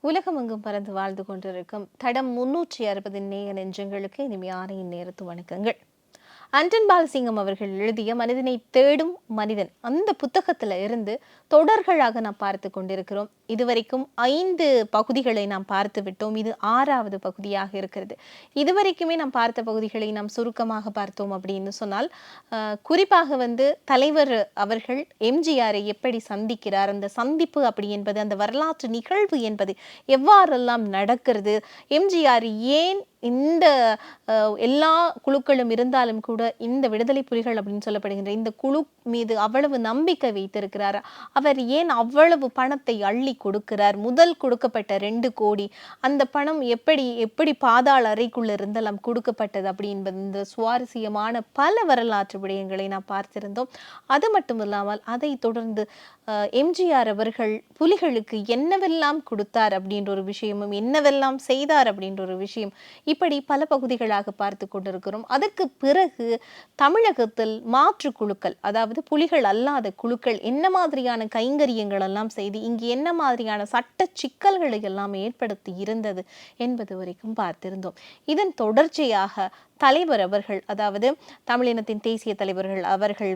உலகமெங்கும் பறந்து வாழ்ந்து கொண்டிருக்கும் தடம் 360 நேய நெஞ்சங்களுக்கு இனிமையான இந்நேரத்து வணக்கங்கள். அன்டன் பாலசிங்கம் அவர்கள் எழுதிய மனிதனை தேடும் மனிதன் அந்த புத்தகத்துல இருந்து தொடர்களாக நாம் பார்த்து கொண்டிருக்கிறோம். இதுவரைக்கும் 5 பகுதிகளை நாம் பார்த்து விட்டோம். இது 6வது பகுதியாக இருக்கிறது. இதுவரைக்குமே நாம் பார்த்த பகுதிகளை நாம் சுருக்கமாக பார்த்தோம் அப்படின்னு சொன்னால், குறிப்பாக தலைவர் அவர்கள் எம்ஜிஆரை எப்படி சந்திக்கிறார், அந்த சந்திப்பு அப்படி என்பது, அந்த வரலாற்று நிகழ்வு என்பது எவ்வாறெல்லாம் நடக்கிறது, எம்ஜிஆர் ஏன் இந்த எல்லா குழுக்களும் இருந்தாலும் கூட இந்த விடுதலை புலிகள் அப்படின்னு சொல்லப்படுகின்ற இந்த குழு மீது அவ்வளவு நம்பிக்கை வைத்திருக்கிறார், அவர் ஏன் அவ்வளவு பணத்தை அள்ளி கொடுக்கிறார், முதல் கொடுக்கப்பட்ட 2 கோடி அந்த பணம் எப்படி எப்படி பாதாள அறைக்குள்ள இருந்தெல்லாம் கொடுக்கப்பட்டது அப்படி என்பது இந்த சுவாரஸ்யமான பல வரலாற்று விடயங்களை நாம் பார்த்திருந்தோம். அது மட்டும் இல்லாமல் அதை தொடர்ந்து எம்ஜிஆர் அவர்கள் புலிகளுக்கு என்னவெல்லாம் கொடுத்தார் அப்படின்ற ஒரு விஷயமும், என்னவெல்லாம் செய்தார் அப்படின்ற ஒரு விஷயம், இப்படி பல பகுதிகளாக பார்த்து கொண்டிருக்கிறோம். அதற்கு பிறகு தமிழகத்தில் மாற்று குழுக்கள், அதாவது புலிகள் அல்லாத குழுக்கள் என்ன மாதிரியான கைங்கரியங்கள் எல்லாம் செய்து இங்கு என்ன மாதிரியான சட்ட சிக்கல்களை எல்லாம் ஏற்படுத்தி இருந்தது என்பது வரைக்கும் பார்த்திருந்தோம். இதன் தொடர்ச்சியாக தலைவர் அவர்கள், அதாவது தமிழினத்தின் தேசிய தலைவர்கள் அவர்கள்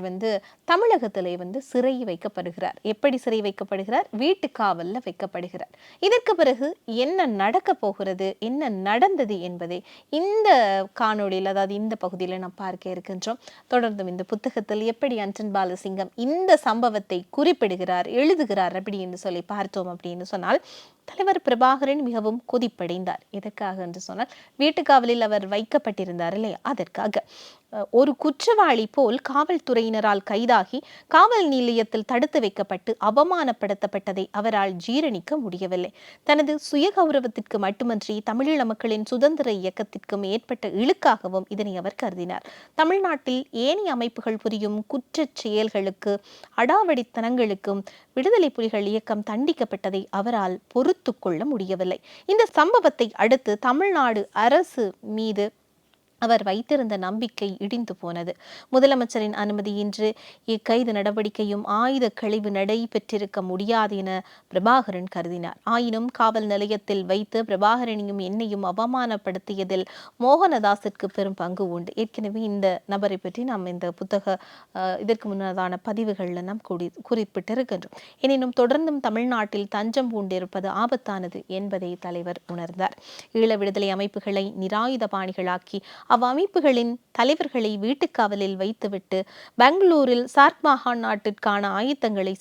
தமிழகத்திலே சிறை வைக்கப்படுகிறார். எப்படி சிறை வைக்கப்படுகிறார்? வீட்டு காவல்ல வைக்கப்படுகிறார். இதற்கு பிறகு என்ன நடக்க போகிறது, என்ன நடந்தது என்பதை இந்த காணொளியில், அதாவது இந்த பகுதியில் நாம் பார்க்க இருக்கின்றோம். தொடர்ந்தும் இந்த புத்தகத்தில் எப்படி அன்டன் பாலசிங்கம் இந்த சம்பவத்தை குறிப்பிடுகிறார், எழுதுகிறார் அப்படி என்று சொல்லி பார்த்தோம் அப்படின்னு சொன்னால், தலைவர் பிரபாகரன் மிகவும் கொதிப்படைந்தார். எதற்காக என்று சொன்னால், வீட்டுக்காவலில் அவர் வைக்கப்பட்டிருந்தார் இல்லையா, அதற்காக. ஒரு குற்றவாளி போல் காவல்துறையினரால் கைதாகி காவல் நிலையத்தில் தடுத்து வைக்கப்பட்டு அவமானப்படுத்தப்பட்டதை அவரால் ஜீரணிக்க முடியவில்லை. தனது சுய கௌரவத்திற்கு மட்டுமன்றி தமிழீழ மக்களின் சுதந்திர இயக்கத்திற்கும் ஏற்பட்ட இழுக்காகவும் இதனை அவர் கருதினார். தமிழ்நாட்டில் ஏனைய அமைப்புகள் புரியும் குற்றச் செயல்களுக்கு, அடாவடித்தனங்களுக்கும் விடுதலை புலிகள் இயக்கம் தண்டிக்கப்பட்டதை அவரால் பொறுத்து கொள்ள முடியவில்லை. இந்த சம்பவத்தை அடுத்து தமிழ்நாடு அரசு மீது அவர் வைத்திருந்த நம்பிக்கை இடிந்து போனது. முதலமைச்சரின் அனுமதியின்றி இக்கைது நடவடிக்கையும் ஆயுத கழிவு நடைபெற்றிருக்க முடியாது என பிரபாகரன் கருதினார். ஆயினும் காவல் நிலையத்தில் வைத்து பிரபாகரனையும் என்னையும் அவமானப்படுத்தியதில் மோகனதாஸிற்கு பெரும் பங்கு உண்டு. ஏற்கனவே இந்த நபரை பற்றி நாம் இந்த இதற்கு முன்னதான பதிவுகளில் நாம் குறிப்பிட்டிருக்கின்றோம். எனினும் தொடர்ந்தும் தமிழ்நாட்டில் தஞ்சம் பூண்டிருப்பது ஆபத்தானது என்பதை தலைவர் உணர்ந்தார். ஈழ விடுதலை அமைப்புகளை நிராயுதபாணிகளாக்கி அவ்வமைப்புகளின் தலைவர்களை வீட்டுக்காவலில் வைத்துவிட்டு பெங்களூரில் சார்க் மாநாட்டிற்கான ஆயத்தங்களை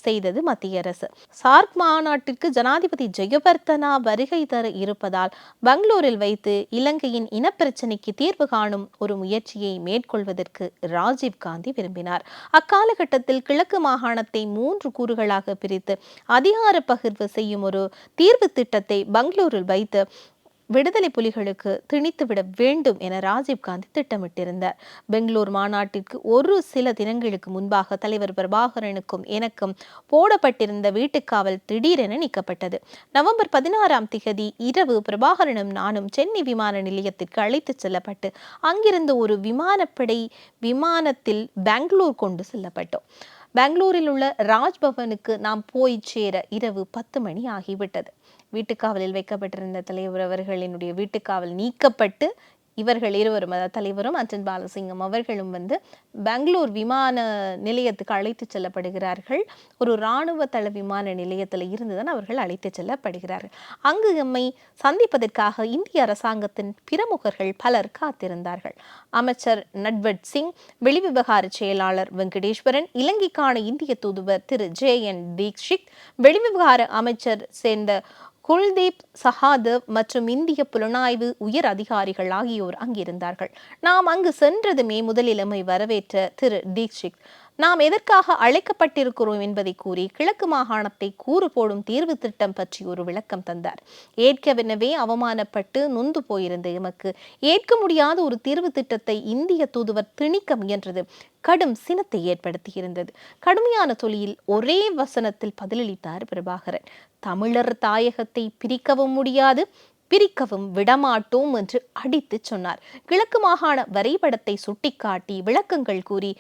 செய்தது மத்திய அரசு. சார்க் மாநாட்டிற்கு ஜனாதிபதி ஜெயவர்தனா வருகை தர இருப்பதால் பெங்களூரில் வைத்து இலங்கையின் இனப்பிரச்சினைக்கு தீர்வு காணும் ஒரு முயற்சியை மேற்கொள்வதற்கு ராஜீவ் காந்தி விரும்பினார். அக்காலகட்டத்தில் கிழக்கு மாகாணத்தை 3 கூறுகளாக பிரித்து அதிகார பகிர்வு செய்யும் ஒரு தீர்வு திட்டத்தை பெங்களூரில் வைத்து விடுதலை புலிகளுக்கு திணித்துவிட வேண்டும் என ராஜீவ்காந்தி திட்டமிட்டிருந்தார். பெங்களூர் மாநாட்டிற்கு ஒரு சில தினங்களுக்கு முன்பாக தலைவர் பிரபாகரனுக்கும் எனக்கும் போடப்பட்டிருந்த வீட்டுக்காவல் திடீரென நீக்கப்பட்டது. நவம்பர் 16ஆம் திகதி இரவு பிரபாகரனும் நானும் சென்னை விமான நிலையத்திற்கு அழைத்துச் செல்லப்பட்டு அங்கிருந்து ஒரு விமானப்படை விமானத்தில் பெங்களூர் கொண்டு செல்லப்பட்டோம். பெங்களூரில் உள்ள ராஜ்பவனுக்கு நாம் போய் சேர இரவு 10 மணி ஆகிவிட்டது. வீட்டுக்காவலில் வைக்கப்பட்டிருந்த தலைவர் அவர்களினுடைய வீட்டுக்காவல் நீக்கப்பட்டு இவர்கள் இருவரும், அதாவது தலைவரும் அன்டன் பாலசிங்கம் அவர்களும் பெங்களூர் விமான நிலையத்துக்கு அழைத்து செல்லப்படுகிறார்கள். ஒரு இராணுவ தள விமான நிலையத்தில் இருந்துதான் அவர்கள் அழைத்து செல்லப்படுகிறார்கள். அங்கு எம்மை சந்திப்பதற்காக இந்திய அரசாங்கத்தின் பிரமுகர்கள் பலர் காத்திருந்தார்கள். அமைச்சர் நட்வர்ட் சிங், வெளிவிவகார செயலாளர் வெங்கடேஸ்வரன், இலங்கைக்கான இந்திய தூதுவர் திரு JN தீக்ஷித், வெளிவிவகார அமைச்சர் சேர்ந்த குல்தீப் சஹாதேவ் மற்றும் இந்திய புலனாய்வு உயர் அதிகாரிகள் ஆகியோர் அங்கிருந்தார்கள். நாம் அங்கு சென்றதுமே முதலில் எம்மை வரவேற்ற திரு தீக்ஷித், நாம் எதற்காக அழைக்கப்பட்டிருக்கிறோம் என்பதை கூறி கிழக்கு மாகாணத்தை கூறு போடும் தீர்வு திட்டம் பற்றி ஒரு விளக்கம் தந்தார். ஏற்கனவே அவமானப்பட்டு நொந்து போயிருந்த எமக்கு ஏற்க முடியாத ஒரு தீர்வு திட்டத்தை இந்திய தூதுவர் திணிக்க முயன்றது கடும் சினத்தை ஏற்படுத்தி இருந்தது. கடுமையான தொழில் ஒரே வசனத்தில் பதிலளித்தார் பிரபாகரன். தமிழர் தாயகத்தை பிரிக்கவும் முடியாது, பிரிக்கவும் விடமாட்டோம் என்று அடித்து சொன்னார். கிழக்கு மாகாண வரைபடத்தை சுட்டிக்காட்டி விளக்கங்கள் கூறி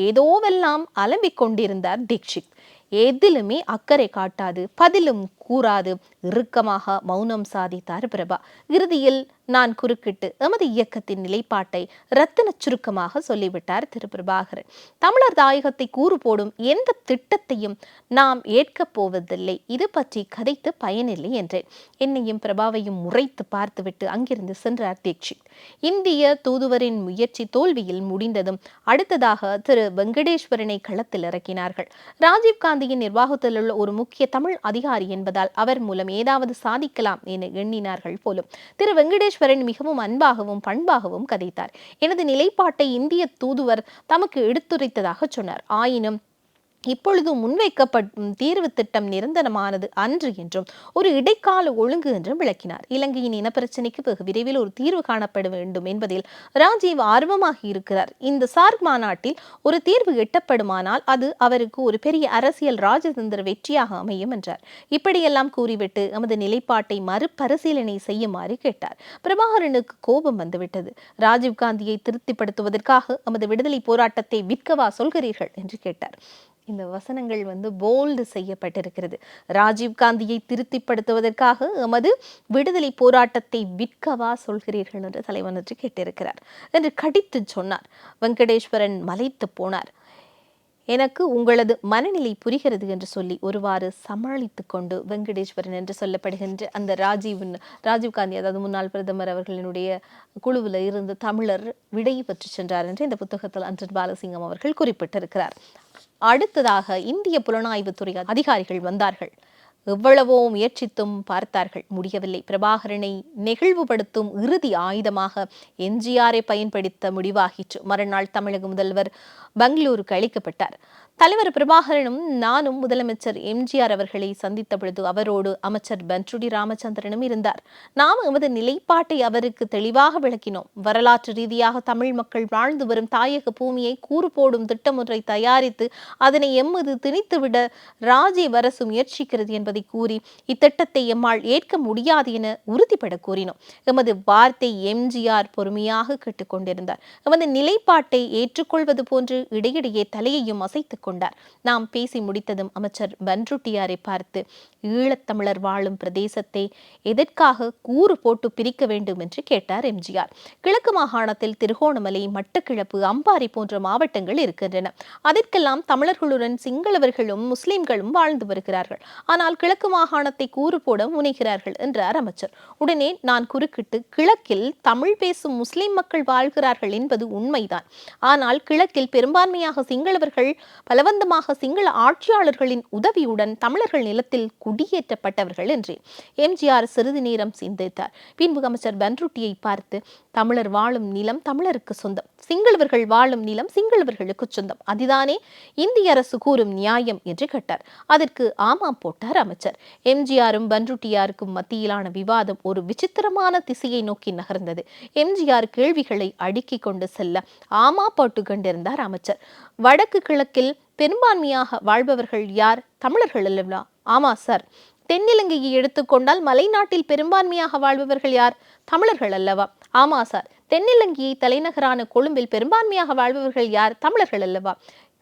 ஏதோவெல்லாம் அலம்பிக் கொண்டிருந்தார் தீக்ஷித். எதிலுமே அக்கறை காட்டாது, பதிலும் கூறாது இறுக்கமாக மௌனம் சாதித்தார் பிரபா. இறுதியில் நான் குறுக்கிட்டு எமது இயக்கத்தின் நிலைப்பாட்டை ரத்தின சுருக்கமாக சொல்லிவிட்டார் திரு பிரபாகரன். தமிழர் தாயகத்தை கூறு போடும் எந்த திட்டத்தையும் நாம் ஏற்கப் போவதில்லை, இது பற்றி கதைத்து பயனில்லை என்றேன். என்னையும் பிரபாவையும் முறைத்து பார்த்துவிட்டு அங்கிருந்து சென்றார் தீட்சித். இந்திய தூதுவரின் முயற்சி தோல்வியில் முடிந்ததும் அடுத்ததாக திரு வெங்கடேஸ்வரனை களத்தில் இறக்கினார்கள். ராஜீவ்காந்தியின் நிர்வாகத்தில் உள்ள ஒரு முக்கிய தமிழ் அதிகாரி என்பதால் அவர் மூலம் ஏதாவது சாதிக்கலாம் என எண்ணினார்கள் போலும். திரு வெங்கடேஸ்வரன் மிகவும் அன்பாகவும் பண்பாகவும் கதைத்தார். எனது நிலைப்பாட்டை இந்திய தூதுவர் தமக்கு எடுத்துரைத்ததாக சொன்னார். ஆயினும் இப்பொழுது முன்வைக்கப்படும் தீர்வு திட்டம் நிரந்தரமானது அன்று என்றும் ஒரு இடைக்கால ஒழுங்கு என்றும் விளக்கினார். இலங்கையின் இனப்பிரச்சினைக்கு வெகு விரைவில் ஒரு தீர்வு காணப்பட வேண்டும் என்பதில் ராஜீவ் ஆர்வமாக இருக்கிறார். இந்த சார்க் மாநாட்டில் ஒரு தீர்வு எட்டப்படுமானால் அது அவருக்கு ஒரு பெரிய அரசியல் ராஜதந்திர வெற்றியாக அமையும் என்றார். இப்படியெல்லாம் கூறிவிட்டு எமது நிலைப்பாட்டை மறுபரிசீலனை செய்யுமாறு கேட்டார். பிரபாகரனுக்கு கோபம் வந்துவிட்டது. ராஜீவ்காந்தியை திருப்திப்படுத்துவதற்காக எமது விடுதலை போராட்டத்தை விற்கவா சொல்கிறீர்கள் என்று கேட்டார். இந்த வசனங்கள் போல்டு செய்யப்பட்டிருக்கிறது. ராஜீவ்காந்தியை திருப்திப்படுத்துவதற்காக எமது விடுதலை போராட்டத்தை விற்கவா சொல்கிறீர்கள் என்று தலைவன் என்று கேட்டிருக்கிறார் என்று கடித்து சொன்னார். வெங்கடேஸ்வரன் மலைத்து போனார். எனக்கு உங்களது மனநிலை புரிகிறது என்று சொல்லி ஒருவாறு சமாளித்து கொண்டு வெங்கடேஸ்வரன் என்று சொல்லப்படுகின்ற அந்த ராஜீவ்காந்தி, அதாவது முன்னாள் பிரதமர் அவர்களினுடைய குழுவில் இருந்து தமிழர் விடை பெற்று சென்றார் என்று இந்த புத்தகத்தில் அன்றன் பாலசிங்கம் அவர்கள் குறிப்பிட்டிருக்கிறார். அடுத்ததாக இந்திய புலனாய்வுத்துறை அதிகாரிகள் வந்தார்கள். எவ்வளவோ முயற்சித்தும் பார்த்தார்கள், முடியவில்லை. பிரபாகரனை நெகிழ்வுபடுத்தும் இறுதி ஆயுதமாக எம்ஜிஆரை பயன்படுத்த முடிவாகிற்று. மறுநாள் தமிழக முதல்வர் பெங்களூருக்கு அழைக்கப்பட்டார். தலைவர் பிரபாகரனும் நானும் முதலமைச்சர் எம்ஜிஆர் அவர்களை சந்தித்த பொழுது அவரோடு அமைச்சர் பன்ருடி ராமச்சந்திரனும் இருந்தார். நாம் எமது நிலைப்பாட்டை அவருக்கு தெளிவாக விளக்கினோம். வரலாற்று ரீதியாக தமிழ் மக்கள் வாழ்ந்து வரும் தாயக பூமியை கூறு போடும் திட்டம் ஒன்றை தயாரித்து அதனை எம்மது திணித்துவிட ராஜீவ் அரசு முயற்சிக்கிறது என்பதை கூறி இத்திட்டத்தை எம்மால் ஏற்க முடியாது என உறுதிபட கூறினோம். எமது வார்த்தை எம்ஜிஆர் பொறுமையாக கேட்டுக்கொண்டிருந்தார். எமது நிலைப்பாட்டை ஏற்றுக்கொள்வது போன்று இடையிடையே தலையையும் அசைத்து கொண்டார். நாம் பேசி முடித்ததும் அமைச்சர் பன்ருட்டியாரை பார்த்து, ஈழத்தமிழர் வாழும் பிரதேசத்தை எதற்காக கூறு போட்டு பிரிக்க வேண்டும் என்று கேட்டார் எம்ஜிஆர். கிழக்கு மாகாணத்தில் திருகோணமலை, மட்டக்கிழப்பு, அம்பாறை போன்ற மாவட்டங்கள் இருக்கின்றன. அதற்கெல்லாம் தமிழர்களுடன் சிங்களவர்களும் முஸ்லிம்களும் வாழ்ந்து வருகிறார்கள். ஆனால் கிழக்கு மாகாணத்தை கூறு போட முனைகிறார்கள் என்றார் அமைச்சர். உடனே நான் குறுக்கிட்டு, கிழக்கில் தமிழ் பேசும் முஸ்லிம் மக்கள் வாழ்கிறார்கள் என்பது உண்மைதான். ஆனால் கிழக்கில் பெரும்பான்மையாக சிங்களவர்கள் பலவந்தமாக சிங்கள ஆட்சியாளர்களின் உதவியுடன் தமிழர்கள் நிலத்தில் குடியேற்றப்பட்டவர்கள் என்று எம்ஜிஆர் சிறிது நேரம் சிந்தித்தார். பின்பு அமைச்சர் பன்ருட்டியை பார்த்து, தமிழர் வாழும் நிலம் தமிழருக்கு சொந்தம், சிங்களவர்கள் வாழும் நிலம் சிங்களவர்களுக்கு சொந்தம், அதுதானே இந்திய அரசு கூறும் நியாயம் என்று கேட்டார். அதற்கு ஆமாம் போட்டார் அமைச்சர். எம்ஜிஆரும் பன்ருட்டியாருக்கும் மத்தியிலான விவாதம் ஒரு விசித்திரமான திசையை நோக்கி நகர்ந்தது. எம்ஜிஆர் கேள்விகளை அடுக்கிக் கொண்டு செல்ல ஆமா போட்டு கொண்டிருந்தார் அமைச்சர். வடக்கு கிழக்கில் பெரும்பான்மையாக வாழ்பவர்கள் யார்? தமிழர்கள் அல்லவா? ஆமா சார். தென்னிலங்கையை எடுத்துக்கொண்டால் மலைநாட்டில் பெரும்பான்மையாக வாழ்பவர்கள் யார்? தமிழர்கள் அல்லவா? ஆமா சார். தென்னிலங்கையை தலைநகரான கொழும்பில் பெரும்பான்மையாக வாழ்பவர்கள் யார்? தமிழர்கள் அல்லவா?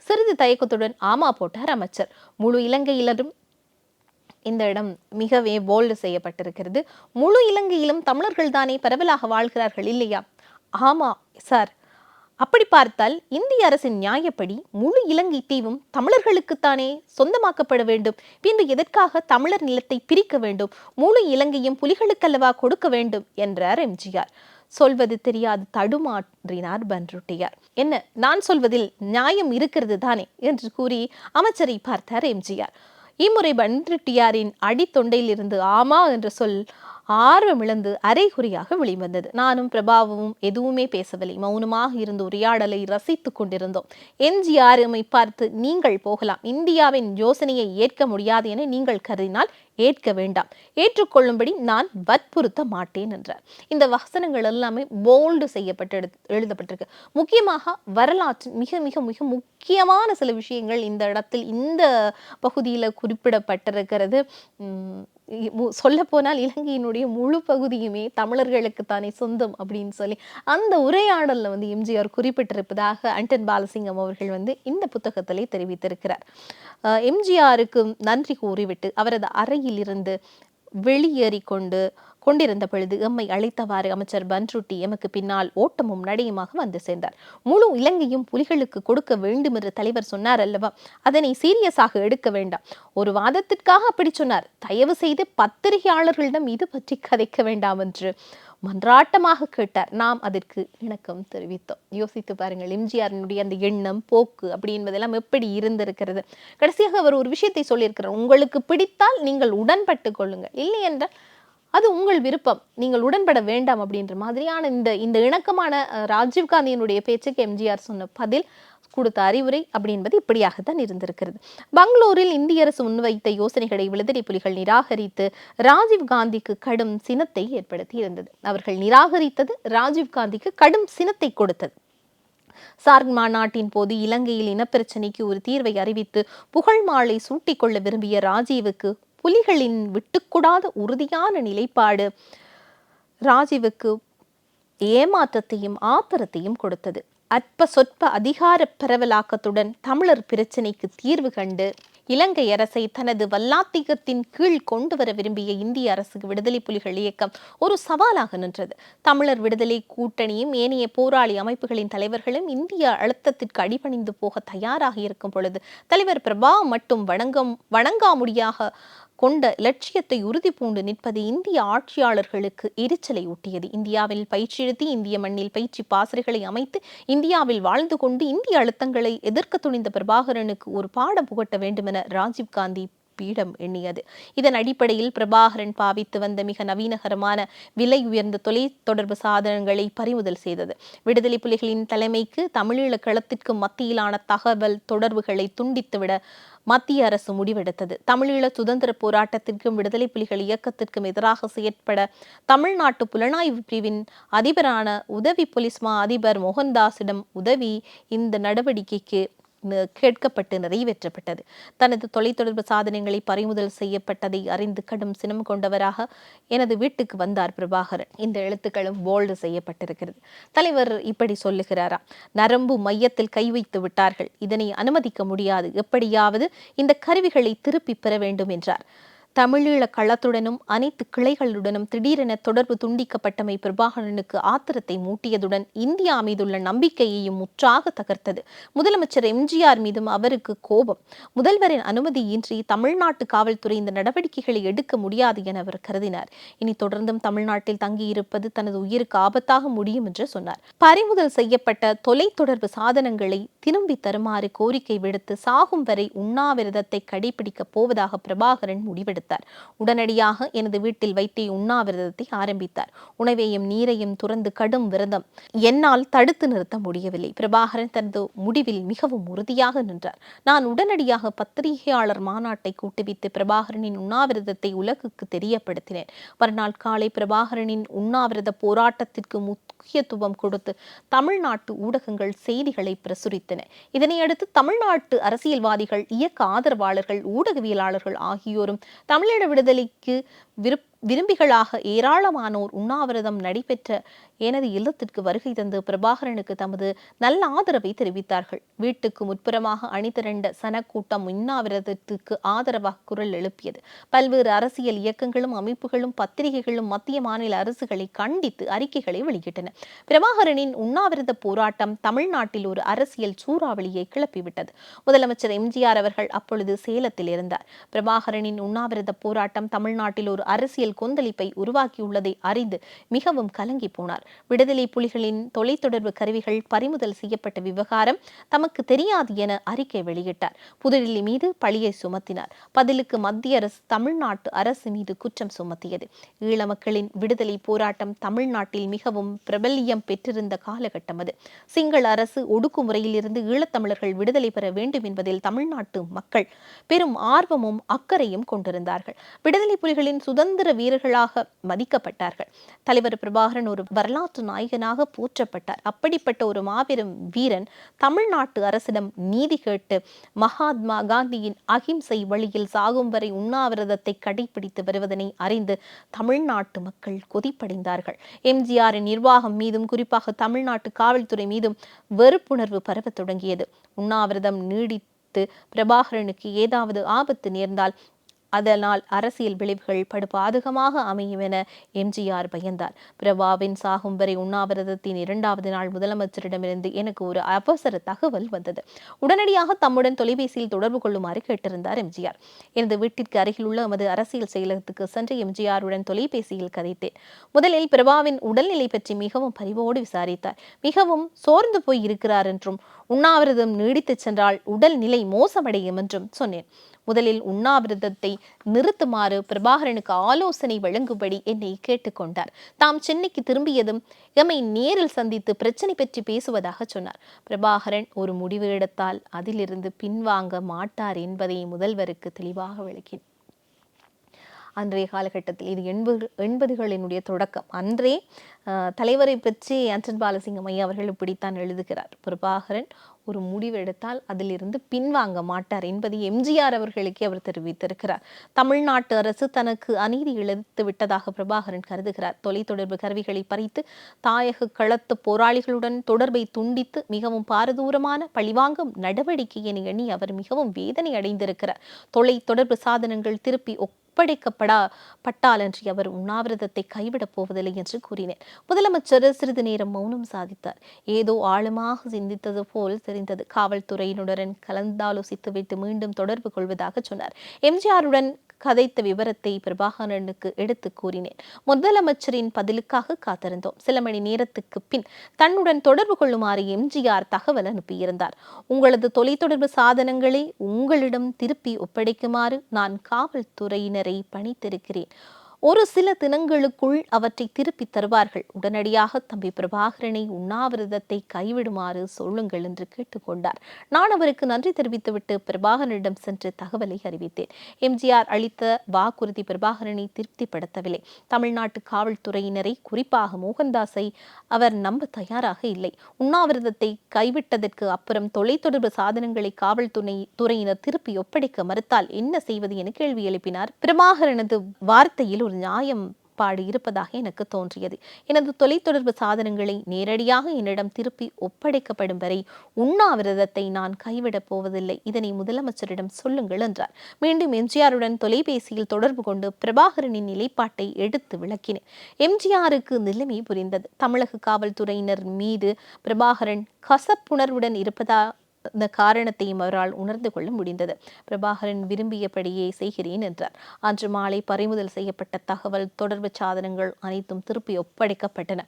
சிறிது தயக்கத்துடன் ஆமா போட்டார் அமைச்சர். முழு இலங்கையிலும் இந்த இடம் மிகவே போல்டு செய்யப்பட்டிருக்கிறது. முழு இலங்கையிலும் தமிழர்கள் தானே பரவலாக வாழ்கிறார்கள் இல்லையா? ஆமா சார். அப்படி பார்த்தால் இந்திய அரசின் நியாயப்படி முழு இலங்கை தீவும் தமிழர்களுக்குத்தானே சொந்தமாக்கப்பட வேண்டும். பின்பு எதற்காக தமிழர் நிலத்தை பிரிக்க வேண்டும்? முழு இலங்கையும் புலிகளுக்கல்லவா கொடுக்க வேண்டும் என்றார் எம்ஜிஆர். சொல்வது தெரியாது தடுமாறினார் பன்ருட்டியார். என்ன, நான் சொல்வதில் நியாயம் இருக்கிறது தானே என்று கூறி அமைச்சரை பார்த்தார் எம்ஜிஆர். இம்முறை பன்ருட்டியாரின் அடித்தொண்டையிலிருந்து ஆமா என்ற சொல் ஆர்வமிழந்து அரைகுறியாக வெளிவந்தது. நானும் பிரபாவும் எதுவுமே பேசவில்லை. மௌனமாக இருந்து உரையாடலை ரசித்துக் கொண்டிருந்தோம். எம்ஜிஆர் எம்மை பார்த்து, நீங்கள் போகலாம், இந்தியாவின் யோசனையை ஏற்க முடியாது என நீங்கள் கருதினால் ஏற்க வேண்டாம், ஏற்றுக்கொள்ளும்படி நான் வற்புறுத்த மாட்டேன் என்றார். இந்த வசனங்கள் எல்லாமே போல்டு செய்யப்பட்டு எழுதப்பட்டிருக்கு. முக்கியமாக வரலாற்றின் மிக மிக மிக முக்கியமான சில விஷயங்கள் இந்த இடத்தில் இந்த பகுதியில் குறிப்பிடப்பட்டிருக்கிறது. சொல்ல போனால் இலங்கையினுடைய முழு பகுதியுமே தமிழர்களுக்கு தானே சொந்தம் அப்படின்னு சொல்லி அந்த உரையாடல்ல வந்து எம்ஜிஆர் குறிப்பிட்டிருப்பதாக அன்டன் பாலசிங்கம் அவர்கள் வந்து இந்த புத்தகத்திலே தெரிவித்திருக்கிறார். எம்ஜிஆருக்கு நன்றி கூறிவிட்டு அவரது அறையில் இருந்து வெளியேறி கொண்டிருந்த பொழுது எம்மை அழைத்தவாறு அமைச்சர் பன்ருட்டி எமக்கு பின்னால் ஓட்டமும் நடையுமாக வந்து சேர்ந்தார். முழு இலங்கையும் புலிகளுக்கு கொடுக்க வேண்டும் என்று தலைவர் சொன்னார் அல்லவா, அதனை சீரியஸாக எடுக்க வேண்டாம். ஒரு வாதத்திற்காக அப்படி சொன்னார். தயவு செய்து பத்திரிகையாளர்களிடம் இது பற்றி கதைக்க வேண்டாம் என்று மன்றாட்டமாக கேட்டார். நாம் அதற்கு இணக்கம் தெரிவித்தோம். யோசித்து பாருங்கள், எம்ஜிஆரினுடைய அந்த எண்ணம், போக்கு அப்படி என்பதெல்லாம் எப்படி இருந்திருக்கிறது. கடைசியாக அவர் ஒரு விஷயத்தை சொல்லியிருக்கிறார். உங்களுக்கு பிடித்தால் நீங்கள் உடன்பட்டு கொள்ளுங்கள், இல்லை என்றால் அது உங்கள் விருப்பம், நீங்கள் உடன்பட வேண்டாம் அப்படின்ற மாதிரியான இந்த இணக்கமான ராஜீவ்காந்தியினுடைய பேச்சுக்கு எம்ஜிஆர் சொன்ன பதில், கொடுத்த அறிவுரை அப்படி என்பது இப்படியாகத்தான் இருந்திருக்கிறது. பெங்களூரில் இந்திய அரசு முன்வைத்த யோசனைகளை விடுதலை புலிகள் நிராகரித்து ராஜீவ்காந்திக்கு கடும் சினத்தை ஏற்படுத்தி இருந்தது. அவர்கள் நிராகரித்தது ராஜீவ்காந்திக்கு கடும் சினத்தை கொடுத்தது. சார்க் மாநாட்டின் போது இலங்கையில் இனப்பிரச்சனைக்கு ஒரு தீர்வை அறிவித்து புகழ் மாலை சூட்டிக்கொள்ள விரும்பிய ராஜீவுக்கு புலிகளின் விட்டுக்கூடாத உறுதியான நிலைப்பாடு ராஜீவுக்கு ஏமாற்றத்தையும் ஆத்திரத்தையும் கொடுத்தது. அற்ப சொற்ப அதிகார பரவலாக்கத்துடன் தமிழர் பிரச்சினைக்கு தீர்வு கண்டு இலங்கை அரசை தனது வல்லாத்திகத்தின் கீழ் கொண்டு வர விரும்பிய இந்திய அரசுக்கு விடுதலை புலிகள் இயக்கம் ஒரு சவாலாக நின்றது. தமிழர் விடுதலை கூட்டணியும் ஏனைய போராளி அமைப்புகளின் தலைவர்களும் இந்திய அழுத்தத்திற்கு அடிபணிந்து போக தயாராக இருக்கும் பொழுது தலைவர் பிரபா மட்டும் வணங்காமுடியாக கொண்ட இலட்சியத்தை உறுதி பூண்டு நிற்பது இந்திய ஆட்சியாளர்களுக்கு எரிச்சலை ஊட்டியது. இந்தியாவில் பயிற்சியெடுத்து இந்திய மண்ணில் பயிற்சி பாசறைகளை அமைத்து இந்தியாவில் வாழ்ந்து கொண்டு இந்திய அழுத்தங்களை எதிர்க்க துணிந்த பிரபாகரனுக்கு ஒரு பாடம் புகட்ட வேண்டுமென ராஜீவ்காந்தி பீடம் எண்ணியது. இதன் அடிப்படையில் பிரபாகரன் பாவித்து வந்த மிக நவீனகரமான விலை உயர்ந்த தொலைத்தொடர்பு சாதனங்களை பறிமுதல் செய்தது. விடுதலை புலிகளின் தலைமைக்கு தமிழீழ களத்திற்கு மத்தியிலான தகவல் தொடர்புகளை துண்டித்துவிட மத்திய அரசு முடிவெடுத்தது. தமிழீழ சுதந்திர போராட்டத்திற்கும் விடுதலை புலிகள் இயக்கத்திற்கும் எதிராக செயற்பட தமிழ்நாட்டு புலனாய்வு பிரிவின் அதிபரான உதவி போலீஸ் மா அதிபர் மோகன்தாஸிடம் உதவி இந்த நடவடிக்கைக்கு கேட்கப்பட்டு நிறைவேற்றப்பட்டது. தனது தொலைத்தொடர்பு சாதனங்களை பறிமுதல் செய்யப்பட்டதை அறிந்து கடும் சினம் கொண்டவராக எனது வீட்டுக்கு வந்தார் பிரபாகரன். இந்த எழுத்துக்களும் போல்டு செய்யப்பட்டிருக்கிறது. தலைவர் இப்படி சொல்லுகிறாரா, நரம்பு மையத்தில் கை வைத்து விட்டார்கள், இதனை அனுமதிக்க முடியாது, எப்படியாவது இந்த கருவிகளை திருப்பி பெற வேண்டும் என்றார். தமிழீழ களத்துடனும் அனைத்து கிளைகளுடனும் திடீரென தொடர்பு துண்டிக்கப்பட்டமை பிரபாகரனுக்கு ஆத்திரத்தை மூட்டியதுடன் இந்தியா மீதுள்ள நம்பிக்கையையும் முற்றாக தகர்த்தது. முதலமைச்சர் எம்ஜிஆர் மீதும் அவருக்கு கோபம். முதல்வரின் அனுமதியின்றி தமிழ்நாட்டு காவல்துறை இந்த நடவடிக்கைகளை எடுக்க முடியாது என அவர் கருதினார். இனி தொடர்ந்தும் தமிழ்நாட்டில் தங்கியிருப்பது தனது உயிருக்கு ஆபத்தாக முடியும் என்று சொன்னார். பறிமுதல் செய்யப்பட்ட தொலைத்தொடர்பு சாதனங்களை திரும்பி தருமாறு கோரிக்கை விடுத்து சாகும் வரை உண்ணாவிரதத்தை கடைபிடிக்கப் போவதாக பிரபாகரன் முடிவெடுத்தார். உடனடியாக எனது வீட்டில் வைத்தே உண்ணாவிரதத்தை ஆரம்பித்தார். உணவையும் நீரையும் துறந்து கடும் விரதம் என்னால் தடுத்து நிறுத்த முடியவில்லை. பிரபாகரன் தனது முடிவில் மிகவும் உறுதியாக நின்றார். நான் உடனடியாக பத்திரிகையாளர் மாநாட்டை கூட்டுவித்து பிரபாகரனின் உண்ணாவிரதத்தை உலகுக்கு தெரியப்படுத்தினேன். மறுநாள் காலை பிரபாகரனின் உண்ணாவிரத போராட்டத்திற்கு முக்கியத்துவம் கொடுத்து தமிழ்நாட்டு ஊடகங்கள் செய்திகளை பிரசுரித்தன. இதனையடுத்து தமிழ்நாட்டு அரசியல்வாதிகள், இயக்க ஆதரவாளர்கள், ஊடகவியலாளர்கள் ஆகியோரும் தமிழீழ விடுதலைக்கு விரும்பிகளாக ஏராளமானோர் உண்ணாவிரதம் நடைபெற்ற எனது இல்லத்திற்கு வருகை தந்து பிரபாகரனுக்கு தமது நல்ல ஆதரவை தெரிவித்தார்கள். வீட்டுக்கு முற்புறமாக அணிதிரண்ட சனக்கூட்டம் உண்ணாவிரதத்திற்கு ஆதரவாக குரல் எழுப்பியது. பல்வேறு அரசியல் இயக்கங்களும் அமைப்புகளும் பத்திரிகைகளும் மத்திய மாநில அரசுகளை கண்டித்து அறிக்கைகளை வெளியிட்டன. பிரபாகரனின் உண்ணாவிரத போராட்டம் தமிழ்நாட்டில் ஒரு அரசியல் சூறாவளியை கிளப்பிவிட்டது. முதலமைச்சர் எம்ஜிஆர் அவர்கள் அப்பொழுது சேலத்தில் இருந்தார். பிரபாகரனின் உண்ணாவிரத போராட்டம் தமிழ்நாட்டில் ஒரு அரசியல் கொந்தளிப்பை உருவாக்கியுள்ளதை அறிந்து மிகவும் கலங்கி போனார். விடுதலை புலிகளின் தொலைத்தொடர்பு கருவிகள் பறிமுதல் செய்யப்பட்ட விவகாரம் தமக்கு தெரியாது என அறிக்கை வெளியிட்டார். புதுடில்லி மீது பழியை சுமத்தினார். பதிலுக்கு மத்திய அரசு தமிழ்நாட்டு அரசு மீது குற்றம் சுமத்தியது. ஈழ மக்களின் விடுதலை போராட்டம் தமிழ்நாட்டில் மிகவும் பிரபல்யம் பெற்றிருந்த காலகட்டம் அது. சிங்கள அரசு ஒடுக்குமுறையில் இருந்து ஈழத்தமிழர்கள் விடுதலை பெற வேண்டும் என்பதில் தமிழ்நாட்டு மக்கள் பெரும் ஆர்வமும் அக்கறையும் கொண்டிருந்தார்கள். விடுதலை புலிகளின் சுதந்திர வீரர்களாக மதிக்கப்பட்டார்கள். தலைவர் பிரபாகரன் ஒரு வரலாற்று நாயகனாக போற்றப்பட்டார். அப்படிப்பட்ட ஒரு மாபெரும் வீரன் தமிழ்நாட்டு அரசிடம் நீதி கேட்டு மகாத்மா காந்தியின் அகிம்சை வழியில் சாகும் வரை உண்ணாவிரதத்தை கடைபிடித்து வருவதனை அறிந்து தமிழ்நாட்டு மக்கள் கொதிப்படைந்தார்கள். எம்ஜிஆரின் நிர்வாகம் மீதும் குறிப்பாக தமிழ்நாட்டு காவல்துறை மீதும் வெறுப்புணர்வு பரவத் தொடங்கியது. உண்ணாவிரதம் நீடித்து பிரபாகரனுக்கு ஏதாவது ஆபத்து நேர்ந்தால் அதனால் அரசியல் விளைவுகள் படுபாதகமாக அமையும் என எம்ஜிஆர் பயந்தார். பிரபாவின் சாகும் வரை உண்ணாவிரதத்தின் 2வது நாள் முதலமைச்சரிடமிருந்து எனக்கு ஒரு அவசர தகவல் வந்தது. உடனடியாக தம்முடன் தொலைபேசியில் தொடர்பு கொள்ளுமாறு கேட்டிருந்தார் எம்ஜிஆர். எனது வீட்டிற்கு அருகில் உள்ள எமது அரசியல் செயலகத்துக்கு சென்று எம்ஜிஆருடன் தொலைபேசியில் கதைத்தேன். முதலில் பிரபாவின் உடல்நிலை பற்றி மிகவும் பரிவோடு விசாரித்தார். மிகவும் சோர்ந்து போய் இருக்கிறார் என்றும் உண்ணாவிரதம் நீடித்து சென்றால் உடல்நிலை மோசமடையும் என்றும் சொன்னேன். முதலில் உண்ணாவிரதத்தை நிறுத்துமாறு பிரபாகரனுக்கு ஆலோசனை வழங்கும்படி என்னை கேட்டுக்கொண்டார். தாம் சென்னைக்கு திரும்பியதும் எம்மை நேரில் சந்தித்து பிரச்சனை பற்றி பேசுவதாக சொன்னார். பிரபாகரன் ஒரு முடிவு எடுத்தால் அதிலிருந்து பின்வாங்க மாட்டார் என்பதை முதல்வருக்கு தெளிவாக விளக்கினார். அன்றைய காலகட்டத்தில் இது 80களினுடைய தொடக்கம். அன்றே தலைவரை பற்றி ஆண்டன் பாலசிங்கம் ஐயா அவர்கள் இப்படித்தான் எழுதுகிறார். பிரபாகரன் ஒரு முடிவு எடுத்தால் அதிலிருந்து பின்வாங்க மாட்டார் என்பதை எம்ஜிஆர் அவர்களுக்கே அவர் தெரிவித்திருக்கிறார். தமிழ்நாட்டு அரசு தனக்கு அநீதி இழைத்து விட்டதாக பிரபாகரன் கருதுகிறார். தொலைத்தொடர்பு கருவிகளை பறித்து தாயக களத்து போராளிகளுடன் தொடர்பை துண்டித்து மிகவும் பாரதூரமான பழிவாங்கும் நடவடிக்கையை எண்ணி அவர் மிகவும் வேதனை அடைந்திருக்கிறார். தொலைத்தொடர்பு சாதனங்கள் திருப்பி பட்டாலன்றி அவர் உண்ணாவிரதத்தை கைவிடப் போவதில்லை என்று கூறினேன். முதலமைச்சர் சிறிது நேரம் மௌனம் சாதித்தார். ஏதோ ஆழமாக சிந்தித்தது போல் தெரிந்தது. காவல்துறையினுடன் கலந்தாலோசித்துவிட்டு மீண்டும் தொடர்பு கொள்வதாக சொன்னார். எம்ஜிஆருடன் கதைத்த விவரத்தை பிரபாகரனுக்கு எடுத்து கூறினேன். முதலமைச்சரின் பதிலுக்காக காத்திருந்தோம். சில மணி நேரத்துக்கு பின் தன்னுடன் தொடர்பு கொள்ளுமாறு எம்ஜிஆர் தகவல் அனுப்பியிருந்தார். உங்களது தொலைத்தொடர்பு சாதனங்களை உங்களிடம் திருப்பி ஒப்படைக்குமாறு நான் காவல்துறையினரை பணித்திருக்கிறேன். ஒரு சில தினங்களுக்குள் அவற்றை திருப்பி தருவார்கள். உடனடியாக தம்பி பிரபாகரனை உண்ணாவிரதத்தை கைவிடுமாறு சொல்லுங்கள் என்று கேட்டுக்கொண்டார். நான் அவருக்கு நன்றி தெரிவித்துவிட்டு பிரபாகரனிடம் சென்று தகவலை அறிவித்தேன். எம்ஜிஆர் அளித்த வாக்குறுதி பிரபாகரனை திருப்திப்படுத்தவில்லை. தமிழ்நாட்டு காவல்துறையினரை, குறிப்பாக மோகன்தாஸை அவர் நம்ப தயாராக இல்லை. உண்ணாவிரதத்தை கைவிட்டதற்கு அப்புறம் தொலைத்தொடர்பு சாதனங்களை காவல்துறையினர் திருப்பி ஒப்படைக்க மறுத்தால் என்ன செய்வது என கேள்வி எழுப்பினார். பிரபாகரனது வார்த்தையில் ஒரு நியாயப்பாடு இருப்பதாக எனக்கு தோன்றியது. எனது தொலைத்தொடர்பு சாதனங்களை நேரடியாக என்னிடம் திருப்பி ஒப்படைக்கப்படும் வரை உண்ணாவிரதத்தை நான் கைவிடப் போவதில்லை. இதனை முதலமைச்சரிடம் சொல்லுங்கள் என்றார். மீண்டும் எம்ஜிஆருடன் தொலைபேசியில் தொடர்பு கொண்டு பிரபாகரனின் நிலைப்பாட்டை எடுத்து விளக்கினேன். எம்ஜிஆருக்கு நிலைமை புரிந்தது. தமிழக காவல்துறையினர் மீது பிரபாகரன் கசப்புணர்வுடன் இந்த காரணத்தையும் அவரால் உணர்ந்து கொள்ள முடிந்தது. பிரபாகரன் விரும்பியபடியே செய்கிறேன் என்றார். அன்று மாலை பறிமுதல் செய்யப்பட்ட தகவல் தொடர்பு சாதனங்கள் அனைத்தும் திருப்பி ஒப்படைக்கப்பட்டன.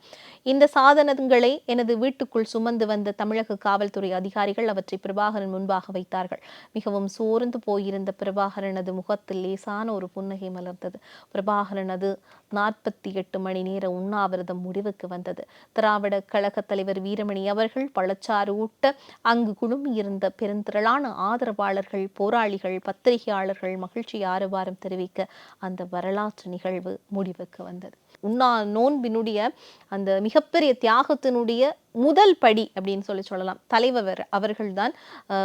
இந்த சாதனங்களை எனது வீட்டுக்குள் சுமந்து வந்த தமிழக காவல்துறை அதிகாரிகள் அவற்றை பிரபாகரன் முன்பாக வைத்தார்கள். மிகவும் சோர்ந்து போயிருந்த பிரபாகரனது முகத்தில் லேசான ஒரு புன்னகை மலர்ந்தது. பிரபாகரனது 48 மணி நேர உண்ணாவிரதம் முடிவுக்கு வந்தது. திராவிட கழக தலைவர் வீரமணி அவர்கள் பழச்சாறு ஊட்ட அங்கு இருந்த பெருந்திரளான ஆதரவாளர்கள், போராளிகள், பத்திரிகையாளர்கள் மகிழ்ச்சி ஆரவாரம் தெரிவிக்க அந்த வரலாற்று நிகழ்வு முடிவுக்கு வந்தது. நோன்பினுடைய அந்த மிகப்பெரிய தியாகத்தினுடைய முதல் படி அப்படின்னு சொல்லலாம். தலைவர் அவர்கள்தான்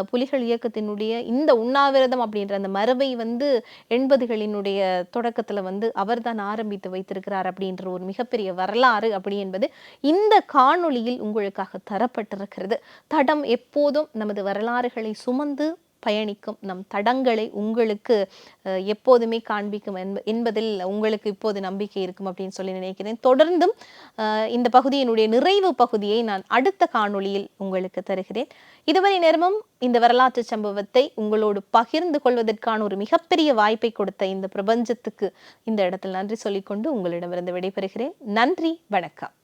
புலிகள் இயக்கத்தினுடைய இந்த உண்ணாவிரதம் அப்படின்ற அந்த மரபை 80களினுடைய தொடக்கத்துல அவர்தான் ஆரம்பித்து வைத்திருக்கிறார் அப்படின்ற ஒரு மிகப்பெரிய வரலாறு அப்படி என்பது இந்த காணொளியில் உங்களுக்காக தரப்பட்டிருக்கிறது. தடம் எப்போதும் நமது வரலாறுகளை சுமந்து பயணிக்கும். நம் தடங்களை உங்களுக்கு எப்போதுமே காண்பிக்கும் என்பதில் உங்களுக்கு இப்போது நம்பிக்கை இருக்கும் அப்படின்னு சொல்லி நினைக்கிறேன். தொடர்ந்தும் இந்த பகுதியினுடைய நிறைவு பகுதியை நான் அடுத்த காணொளியில் உங்களுக்கு தருகிறேன். இதுவரை நேரமும் இந்த வரலாற்று சம்பவத்தை உங்களோடு பகிர்ந்து கொள்வதற்கான ஒரு மிகப்பெரிய வாய்ப்பை கொடுத்த இந்த பிரபஞ்சத்துக்கு இந்த இடத்தில் நன்றி சொல்லிக்கொண்டு உங்களிடமிருந்து விடைபெறுகிறேன். நன்றி, வணக்கம்.